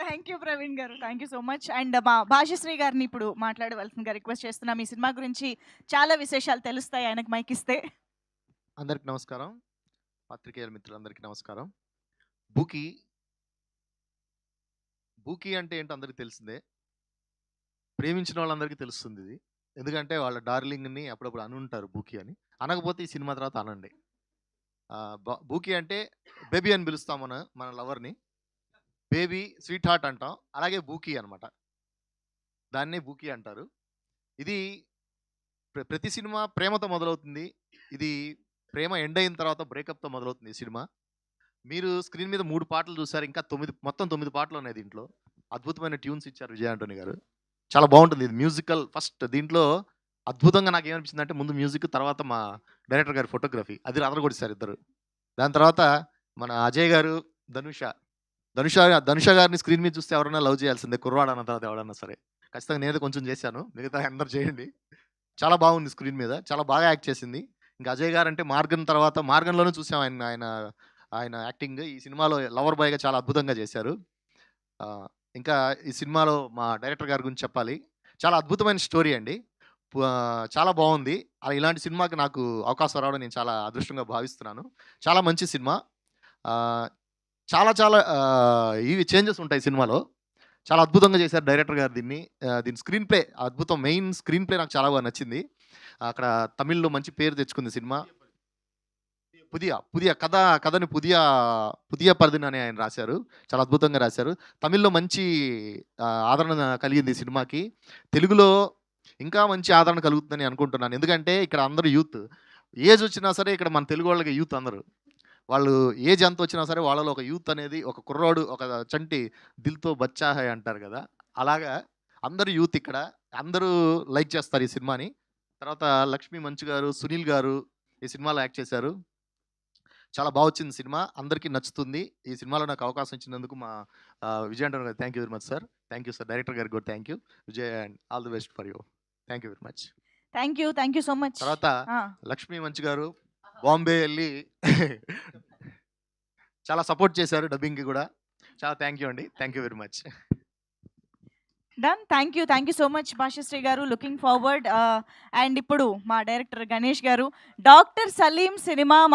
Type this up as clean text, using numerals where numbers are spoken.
Thank you Praveen గారు, thank you so much. And మా భాషశ్రీ గారిని ఇప్పుడు మాట్లాడవలసిందిగా రిక్వెస్ట్ చేస్తున్నాం. ఈ సినిమా గురించి చాలా విశేషాలు తెలుస్తాయి ఆయనకు మైక్ ఇస్తే. అందరికి నమస్కారం, పాత్రికేయుల మిత్రులందరికీ నమస్కారం. బూకీ బూకీ అంటే ఏంటో అందరికీ తెలిసిందే, ప్రేమించిన వాళ్ళందరికీ తెలుస్తుంది ఇది. ఎందుకంటే వాళ్ళ డార్లింగ్ని అప్పుడప్పుడు అనుంటారు బూకీ అని. అనకపోతే ఈ సినిమా తర్వాత అనండి. బూకీ అంటే బేబీ అని పిలుస్తాం మన లవర్ని. బేబీ స్వీట్ హార్ట్ అంటాం, అలాగే బూకీ అనమాట, దాన్నే బూకీ అంటారు. ఇది ప్రతి సినిమా ప్రేమతో మొదలవుతుంది. ఇది ప్రేమ ఎండ్ అయిన తర్వాత బ్రేకప్తో మొదలవుతుంది ఈ సినిమా. మీరు స్క్రీన్ మీద 3 పాటలు చూసారు, ఇంకా మొత్తం 9 పాటలు ఉన్నాయి దీంట్లో. అద్భుతమైన ట్యూన్స్ ఇచ్చారు విజయ్ ఆంటోనీ గారు, చాలా బాగుంటుంది. ఇది మ్యూజికల్ ఫస్ట్. దీంట్లో అద్భుతంగా నాకు ఏమనిపించింది అంటే, ముందు మ్యూజిక్, తర్వాత మా డైరెక్టర్ గారి ఫోటోగ్రఫీ, అది అదరగొట్టేశారు ఇద్దరు. దాని తర్వాత మన అజయ్ గారు, ధనుష గారిని స్క్రీన్ మీద చూస్తే ఎవరైనా లవ్ చేయాల్సిందే, కుర్రాడు అన్న తర్వాత ఎవడన్నా సరే. ఖచ్చితంగా నేనైతే కొంచెం చేశాను, మిగతా అందరు చేయండి. చాలా బాగుంది స్క్రీన్ మీద, చాలా బాగా యాక్ట్ చేసింది. ఇంకా అజయ్ గారు అంటే మార్గన్లోనే చూసాం ఆయన యాక్టింగ్. ఈ సినిమాలో లవర్ బాయ్గా చాలా అద్భుతంగా చేశారు. ఇంకా ఈ సినిమాలో మా డైరెక్టర్ గారి గురించి చెప్పాలి. చాలా అద్భుతమైన స్టోరీ అండి, చాలా బాగుంది. ఇలాంటి సినిమాకి నాకు అవకాశం రావడం నేను చాలా అదృష్టంగా భావిస్తున్నాను. చాలా మంచి సినిమా. చాలా చాలా ఇవి చేంజెస్ ఉంటాయి సినిమాలో. చాలా అద్భుతంగా చేశారు డైరెక్టర్ గారు దీని స్క్రీన్ ప్లే అద్భుతం. మెయిన్ స్క్రీన్ ప్లే నాకు చాలా బాగా నచ్చింది. అక్కడ తమిళ్లో మంచి పేరు తెచ్చుకుంది సినిమా. పుదియ కథని పుదియ పరిధిని అని ఆయన రాశారు, చాలా అద్భుతంగా రాశారు. తమిళ్లో మంచి ఆదరణ కలిగింది ఈ సినిమాకి. తెలుగులో ఇంకా మంచి ఆదరణ కలుగుతుందని అనుకుంటున్నాను. ఎందుకంటే ఇక్కడ అందరూ యూత్, ఏజ్ వచ్చినా సరే ఇక్కడ మన తెలుగు వాళ్ళకి యూత్ అందరూ, వాళ్ళు ఏజ్ ఎంత వచ్చినా సరే వాళ్ళలో ఒక యూత్ అనేది, ఒక కుర్రాడు, ఒక చంటి దిల్తో బచ్చా హై అంటారు కదా, అలాగా అందరూ యూత్ ఇక్కడ, అందరూ లైక్ చేస్తారు ఈ సినిమాని. తర్వాత లక్ష్మీ మంచు గారు, సునీల్ గారు ఈ సినిమాలో యాక్ట్ చేశారు. చాలా బాగా వచ్చింది సినిమా, అందరికీ నచ్చుతుంది. ఈ సినిమాలో నాకు అవకాశం ఇచ్చినందుకు మా విజయ్ ఆంటోనీ గారు thank you very much sir. Thank you sir. Director గారికి కూడా thank you. Vijay and all the best for you. Thank you very much. Thank you so much. తర్వాత లక్ష్మీ మంచు గారు బాంబే వెళ్ళి చాలా సపోర్ట్ చేశారు డబ్బింగ్కి కూడా. చాలా థ్యాంక్ యూ అండి, thank you very much. Done. Thank you so much Bhashasri గారు. Looking forward. అండ్ ఇప్పుడు మా డైరెక్టర్ గణేష్ గారు, డాక్టర్ సలీం సినిమా